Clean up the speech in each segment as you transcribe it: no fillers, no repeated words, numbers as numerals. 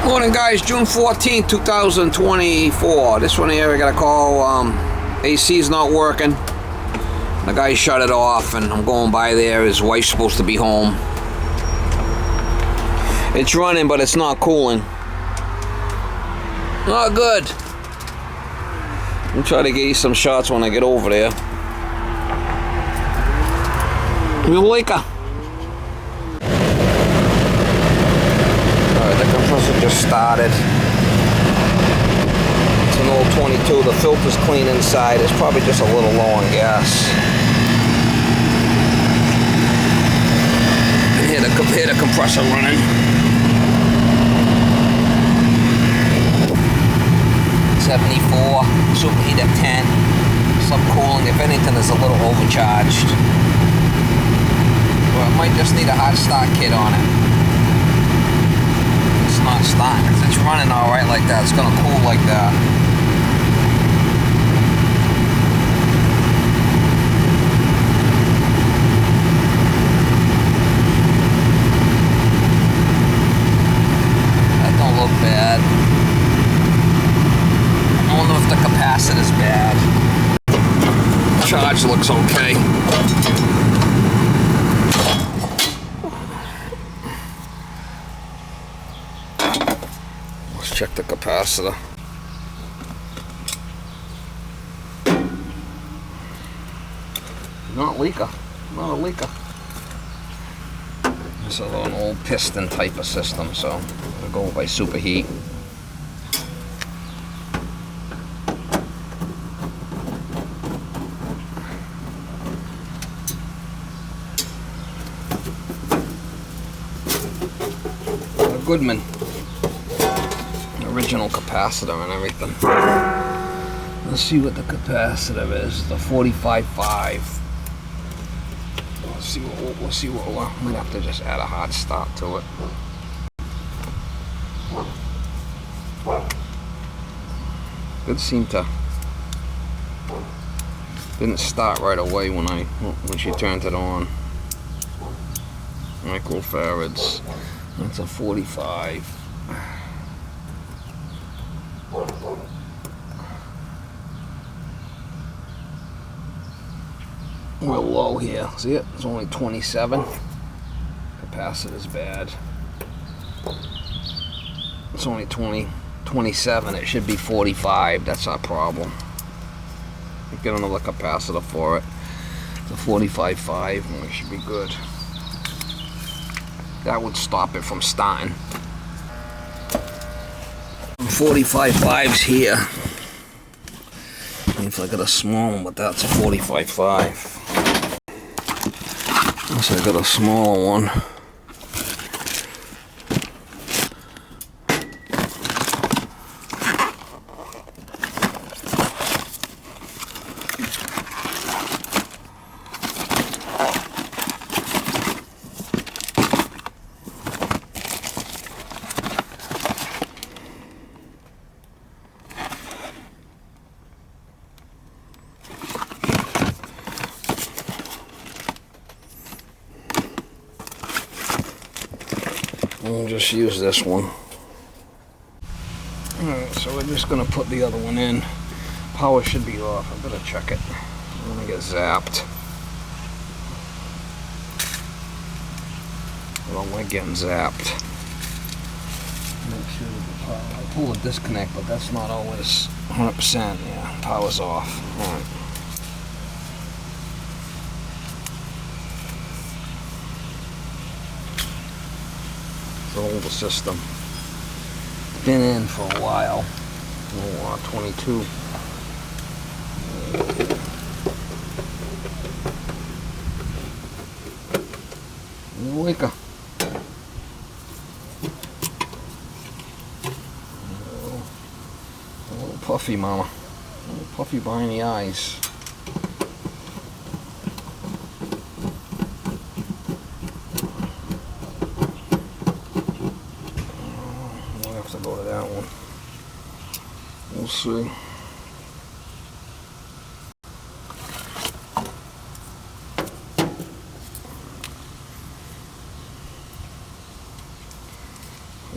Morning guys, June 14th, 2024. This one here I got a call, AC's not working. The guy shut it off and I'm going by there. His wife's supposed to be home. It's running but it's not cooling. Not good. I'll try to get you some shots when I get over there. Eureka! The compressor just started. It's an old 22. The filter's clean inside. It's probably just a little low on gas. Hear the compressor running. 74, superheat at 10. Subcooling, if anything, is a little overcharged. Well, it might just need a hot start kit on it. Not starting because it's running all right like that. It's gonna cool like that. That don't look bad. I don't know if the capacitor's bad. Charge looks okay. Check the capacitor. Not a leaker. Not a leaker. This is an old piston type of system, so it'll go by superheat. Goodman. Original capacitor and everything. Let's see what the capacitor is. The 45.5. We'll see what we might have to just add a hard start to it. Did seem to didn't start right away when she turned it on. Microfarads. That's a 45. We're low here. See it? It's only 27. Capacitor's bad. It's only 27. It should be 45. That's our problem. Get another capacitor for it. It's a 45.5 and it should be good. That would stop it from starting. 45.5's here. If I got a small one, but that's a 45.5. Unless I got a smaller one. We'll just use this one. Alright, so we're just going to put the other one in. Power should be off. I better check it. I'm going to get zapped. I don't like getting zapped. Make sure the power. I pull a disconnect, but that's not always 100%. Yeah, power's off. Alright. Older system. Been in for a while. Oh, 22. Eureka. A little puffy, mama. A little puffy behind the eyes. Go to that one. We'll see.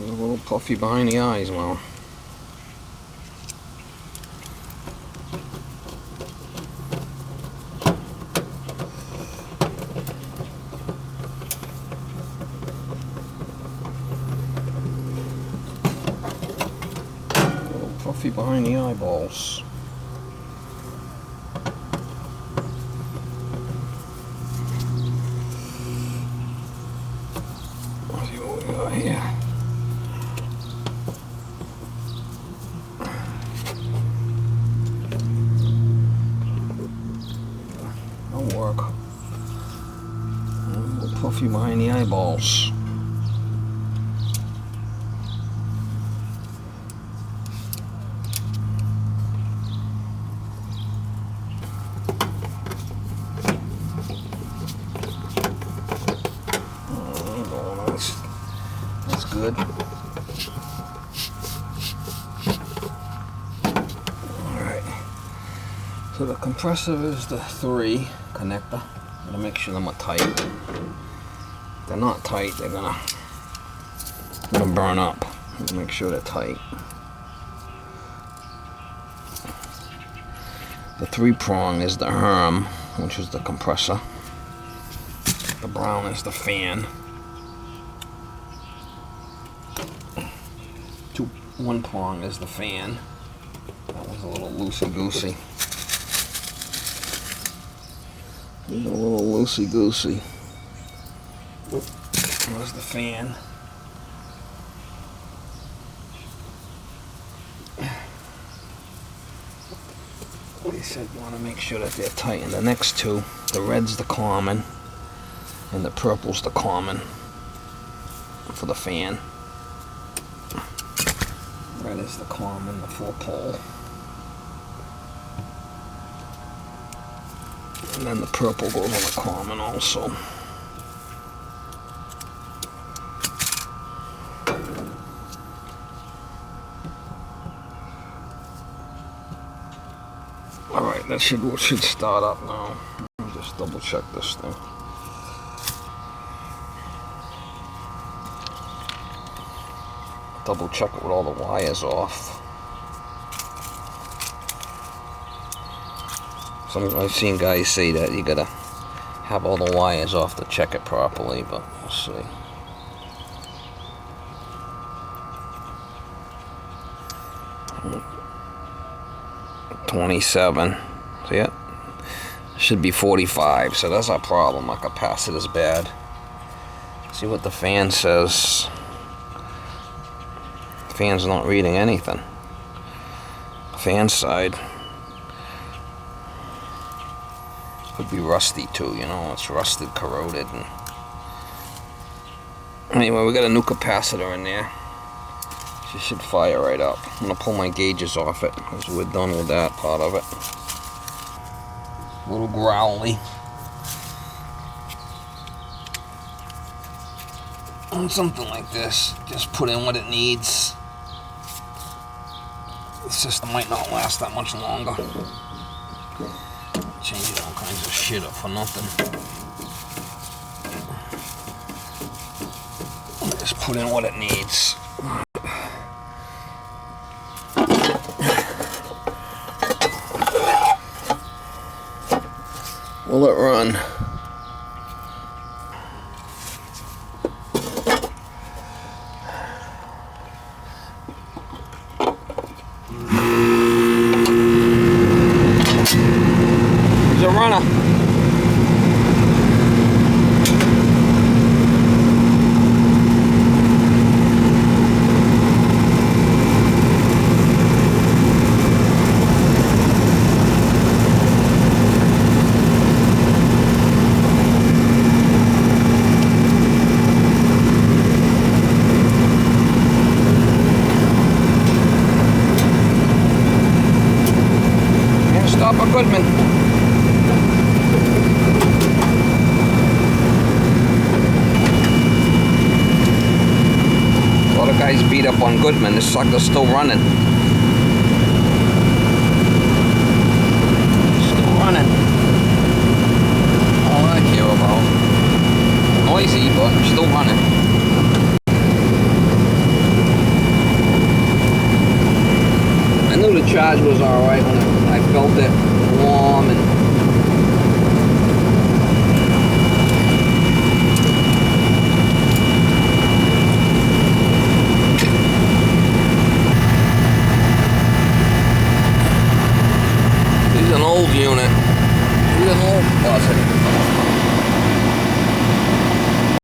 A little puffy behind the eyes, well. A little puffy behind the eyeballs. Let's see what we got here. Work. A little puffy behind the eyeballs. That's good. Alright. So the compressor is the 3 connector. Gotta make sure them are tight. If they're not tight, they're gonna burn up. Make sure they're tight. The 3-prong is the Herm, which is the compressor. The brown is the fan. 1-prong is the fan. That was a little loosey-goosey. A little loosey-goosey. There's the fan. They said you want to make sure that they're tight. And the next 2, the red's the common, and the purple's the common for the fan. Red is the common, the 4-pole. And then the purple goes on the common also. Alright, that should start up now. Let me just double check this thing. Double check it with all the wires off. I've seen guys say that you gotta have all the wires off to check it properly, but we'll see. $27. See it? Should be 45, so that's our problem. Our capacitor's bad. See what the fan says. The fan's not reading anything. Fan side. Could be rusty too, you know, it's rusted, corroded. And anyway, we got a new capacitor in there. She should fire right up. I'm gonna pull my gauges off it because we're done with that part of it. A little growly. And something like this, just put in what it needs. The system might not last that much longer. Changing all kinds of shit up for nothing. Just put in what it needs. Will it run? It's a runner. Stop a Goodman. A lot of guys beat up on Goodman. This sucker's still running. Still running. All I care about. Noisy, but still running. charge was all right when I felt it warm and